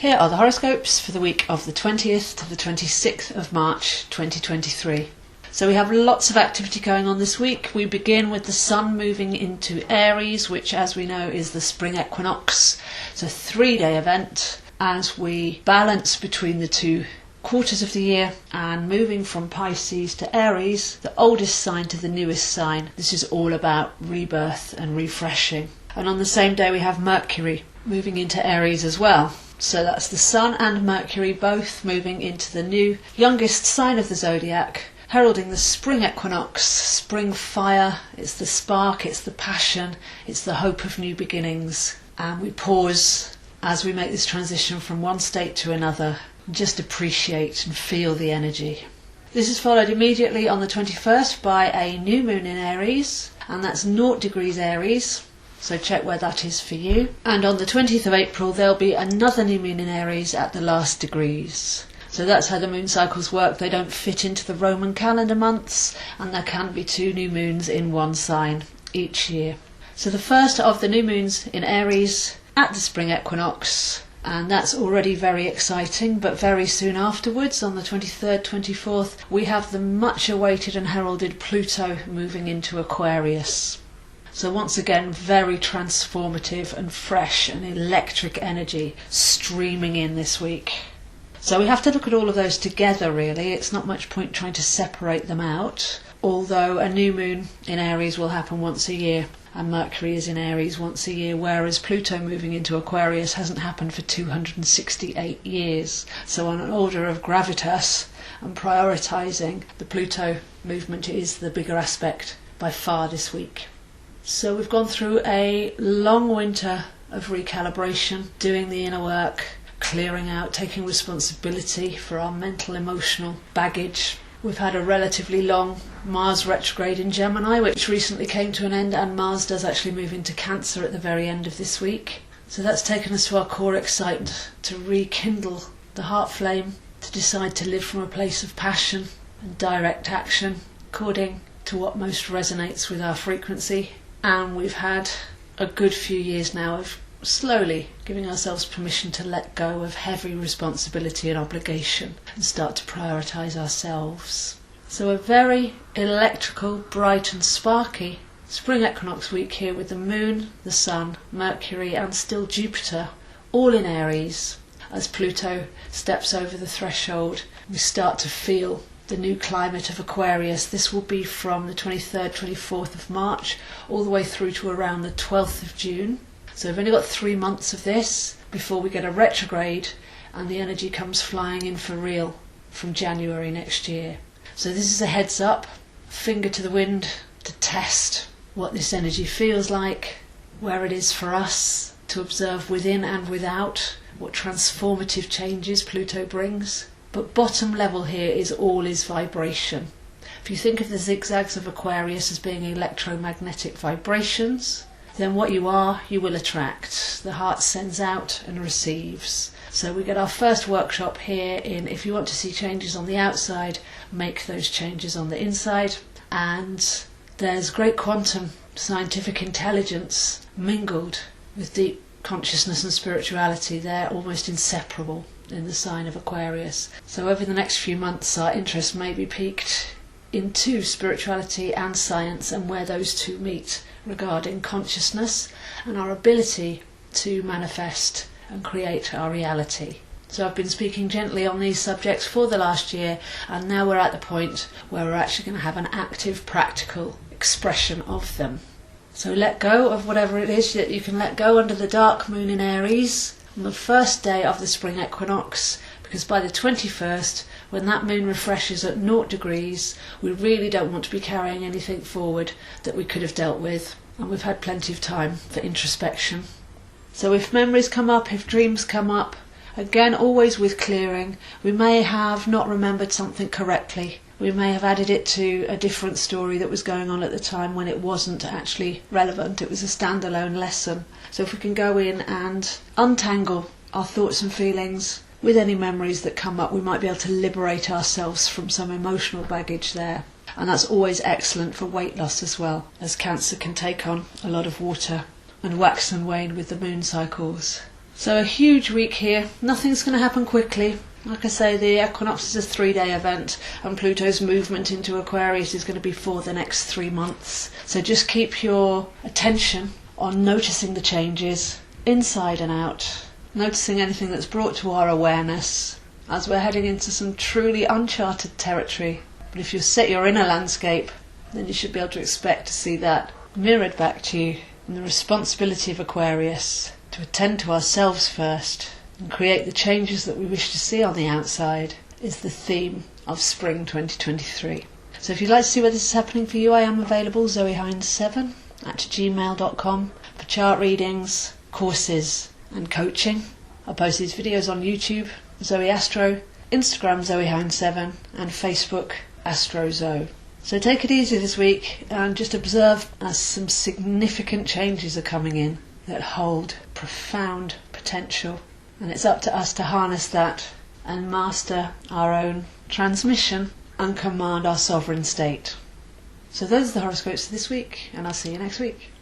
Here are the horoscopes for the week of the 20th to the 26th of March 2023. So we have lots of activity going on this week. We begin with the Sun moving into Aries, which as we know is the spring equinox. It's a 3-day event as we balance between the two quarters of the year and moving from Pisces to Aries, the oldest sign to the newest sign. This is all about rebirth and refreshing. And on the same day we have Mercury moving into Aries as well. So that's the Sun and Mercury both moving into the new youngest sign of the zodiac, heralding the spring equinox, spring fire. It's the spark, it's the passion, it's the hope of new beginnings. And we pause as we make this transition from one state to another. Just appreciate and feel the energy. This is followed immediately on the 21st by a new moon in Aries, and that's 0 degrees Aries. So check where that is for you. And on the 20th of April, there'll be another new moon in Aries at the last degrees. So that's how the moon cycles work. They don't fit into the Roman calendar months, and there can be 2 new moons in one sign each year. So the first of the new moons in Aries at the spring equinox, and that's already very exciting. But very soon afterwards, on the 23rd, 24th, we have the much awaited and heralded Pluto moving into Aquarius. So once again, very transformative and fresh and electric energy streaming in this week. So we have to look at all of those together really. It's not much point trying to separate them out, although a new moon in Aries will happen once a year and Mercury is in Aries once a year, whereas Pluto moving into Aquarius hasn't happened for 268 years. So on an order of gravitas and prioritising, the Pluto movement is the bigger aspect by far this week. So we've gone through a long winter of recalibration, doing the inner work, clearing out, taking responsibility for our mental, emotional baggage. We've had a relatively long Mars retrograde in Gemini, which recently came to an end, and Mars does actually move into Cancer at the very end of this week. So that's taken us to our core excitement, to rekindle the heart flame, to decide to live from a place of passion and direct action, according to what most resonates with our frequency. And we've had a good few years now of slowly giving ourselves permission to let go of heavy responsibility and obligation and start to prioritise ourselves. So a very electrical, bright and sparky spring equinox week here with the Moon, the Sun, Mercury and still Jupiter all in Aries. As Pluto steps over the threshold, we start to feel the new climate of Aquarius. This will be from the 23rd, 24th of March all the way through to around the 12th of June. So we've only got 3 months of this before we get a retrograde and the energy comes flying in for real from January next year. So this is a heads up, finger to the wind to test what this energy feels like, where it is for us to observe within and without, what transformative changes Pluto brings. But bottom level here is all is vibration. If you think of the zigzags of Aquarius as being electromagnetic vibrations, then what you are, you will attract. The heart sends out and receives. So we get our first workshop here in, if you want to see changes on the outside, make those changes on the inside. And there's great quantum scientific intelligence mingled with deep consciousness and spirituality. They're almost inseparable in the sign of Aquarius. So over the next few months our interest may be piqued into spirituality and science and where those two meet regarding consciousness and our ability to manifest and create our reality. So I've been speaking gently on these subjects for the last year, and now we're at the point where we're actually going to have an active, practical expression of them. So let go of whatever it is that you can let go under the dark moon in Aries on the first day of the spring equinox, because by the 21st, when that moon refreshes at 0 degrees, we really don't want to be carrying anything forward that we could have dealt with, and we've had plenty of time for introspection. So if memories come up, if dreams come up, again always with clearing, we may have not remembered something correctly. We may have added it to a different story that was going on at the time when it wasn't actually relevant. It was a standalone lesson. So if we can go in and untangle our thoughts and feelings with any memories that come up, we might be able to liberate ourselves from some emotional baggage there. And that's always excellent for weight loss as well, as Cancer can take on a lot of water and wax and wane with the moon cycles. So a huge week here. Nothing's going to happen quickly. Like I say, the equinox is a 3-day event, and Pluto's movement into Aquarius is going to be for the next 3 months. So just keep your attention on noticing the changes inside and out, noticing anything that's brought to our awareness as we're heading into some truly uncharted territory. But if you set your inner landscape, then you should be able to expect to see that mirrored back to you. And the responsibility of Aquarius to attend to ourselves first and create the changes that we wish to see on the outside is the theme of spring 2023. So if you'd like to see where this is happening for you, I am available, zoehines7@gmail.com, for chart readings, courses and coaching. I post these videos on YouTube, zoeastro, Instagram zoehines7 and Facebook astrozo. So take it easy this week and just observe as some significant changes are coming in that hold profound potential. And it's up to us to harness that and master our own transmission and command our sovereign state. So those are the horoscopes for this week, and I'll see you next week.